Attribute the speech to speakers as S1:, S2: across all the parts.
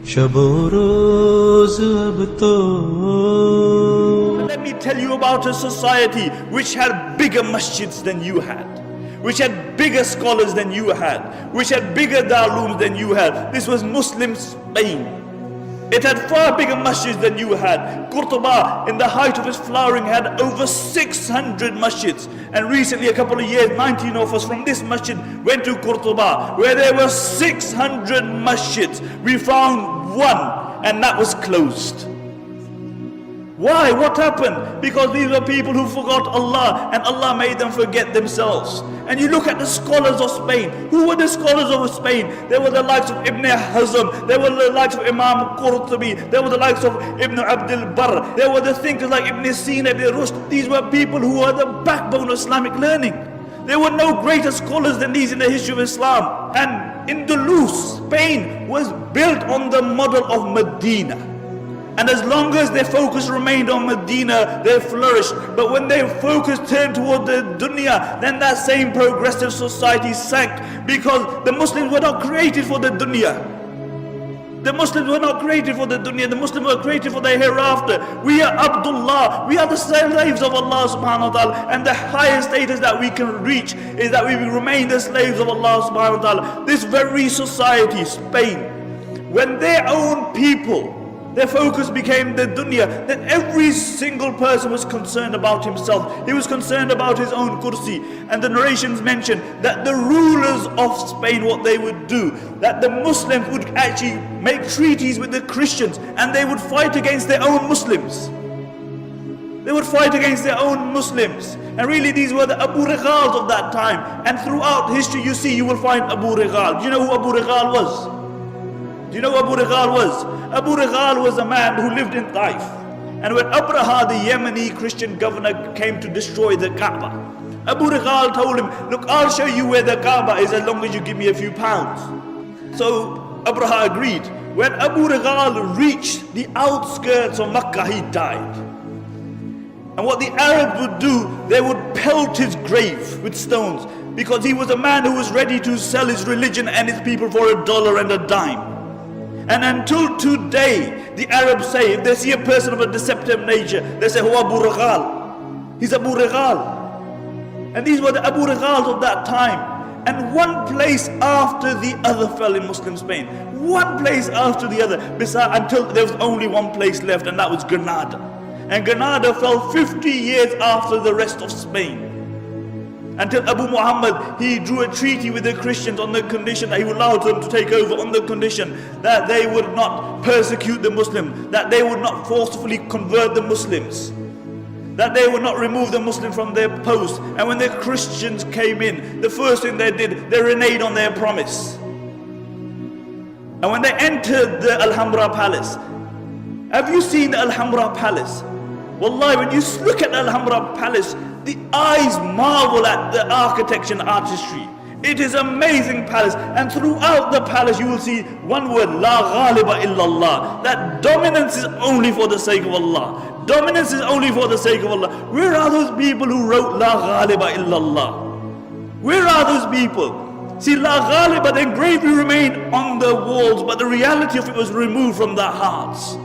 S1: Let me tell you about a society which had bigger masjids than you had, which had bigger scholars than you had, which had bigger darulooms than you had. This was Muslim Spain. It had far bigger masjids than you had. Qurtuba, in the height of its flowering, had over 600 masjids. And recently, a couple of years, 19 of us from this masjid went to Qurtuba, where there were 600 masjids. We found one, and that was closed. Why? What happened? Because these were people who forgot Allah, and Allah made them forget themselves. And you look at the scholars of Spain. Who were the scholars of Spain? There were the likes of Ibn Hazm, there were the likes of Imam Qurtubi, there were the likes of Ibn Abdul Barr, there were the thinkers like Ibn Sina, Ibn Rushd. These were people who were the backbone of Islamic learning. There were no greater scholars than these in the history of Islam. And Andalus, Spain, was built on the model of Medina. And as long as their focus remained on Medina, they flourished. But when their focus turned toward the dunya, then that same progressive society sank, because the Muslims were not created for the dunya. The Muslims were not created for the dunya. The Muslims were created for the hereafter. We are Abdullah. We are the slaves of Allah subhanahu wa ta'ala. And the highest status that we can reach is that we will remain the slaves of Allah subhanahu wa ta'ala. This very society, Spain, when their own people, their focus became the dunya, then every single person was concerned about himself. He was concerned about his own kursi. And the narrations mention that the rulers of Spain, what they would do, that the Muslims would actually make treaties with the Christians, and they would fight against their own Muslims. They would fight against their own Muslims. And really these were the Abu Righals of that time. And throughout history you will find Abu Righal. Do you know who Abu Righal was? Do you know who Abu Righal was? Abu Righal was a man who lived in Taif. And when Abraha, the Yemeni Christian governor, came to destroy the Kaaba, Abu Righal told him, look, I'll show you where the Kaaba is as long as you give me a few pounds. So Abraha agreed. When Abu Righal reached the outskirts of Makkah, he died. And what the Arabs would do, they would pelt his grave with stones, because he was a man who was ready to sell his religion and his people for $1 and a dime. And until today, the Arabs say, if they see a person of a deceptive nature, they say, "Huwa Abu Righal." He's Abu Righal. And these were the Abu Righals of that time. And one place after the other fell in Muslim Spain. One place after the other, until there was only one place left, and that was Granada. And Granada fell 50 years after the rest of Spain. Until Abu Muhammad, he drew a treaty with the Christians on the condition that he would allow them to take over, on the condition that they would not persecute the Muslims, that they would not forcefully convert the Muslims, that they would not remove the Muslims from their post. And when the Christians came in, the first thing they did, they reneged on their promise. And when they entered the Alhambra Palace, have you seen the Alhambra Palace? Wallahi, when you look at the Alhambra Palace, the eyes marvel at the architecture and artistry. It is an amazing palace, and throughout the palace you will see one word, La Ghaliba illallah. That dominance is only for the sake of Allah. Dominance is only for the sake of Allah. Where are those people who wrote La Ghaliba illallah? Where are those people? See, La Ghaliba, the engraving remained on the walls, but the reality of it was removed from their hearts.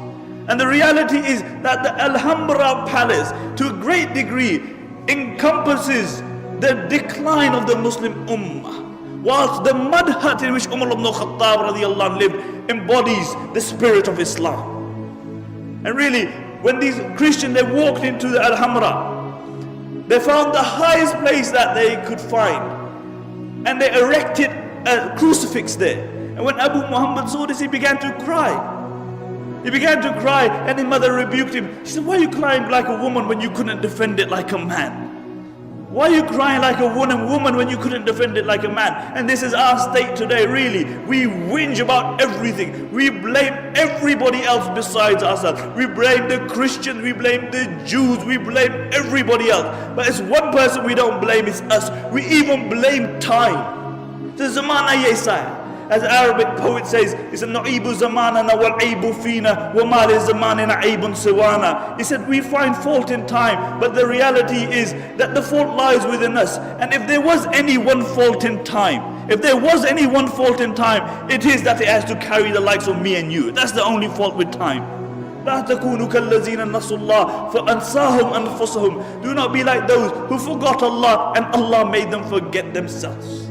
S1: And the reality is that the Alhambra Palace, to a great degree, encompasses the decline of the Muslim Ummah, whilst the mud hut in which Umar ibn Khattab radiallahu anh lived embodies the spirit of Islam. And really, when these Christians, they walked into the Alhambra, they found the highest place that they could find, and they erected a crucifix there. And when Abu Muhammad saw this, he began to cry. He began to cry, and his mother rebuked him. She said, "Why are you crying like a woman when you couldn't defend it like a man? Why are you crying like a woman when you couldn't defend it like a man?" And this is our state today, really. We whinge about everything. We blame everybody else besides ourselves. We blame the Christians, we blame the Jews, we blame everybody else. But it's one person we don't blame, it's us. We even blame time. The zamana yesa. As the Arabic poet says, it's a na'ibu zamanana wal aibu fina wa ma li zamanina aibun siwana. He said, we find fault in time, but the reality is that the fault lies within us. And if there was any one fault in time, If there was any one fault in time, it is that it has to carry the likes of me and you. That's the only fault with time. لا تكونوا كالذين نسوا الله فأنساهم أنفسهم. Do not be like those who forgot Allah and Allah made them forget themselves.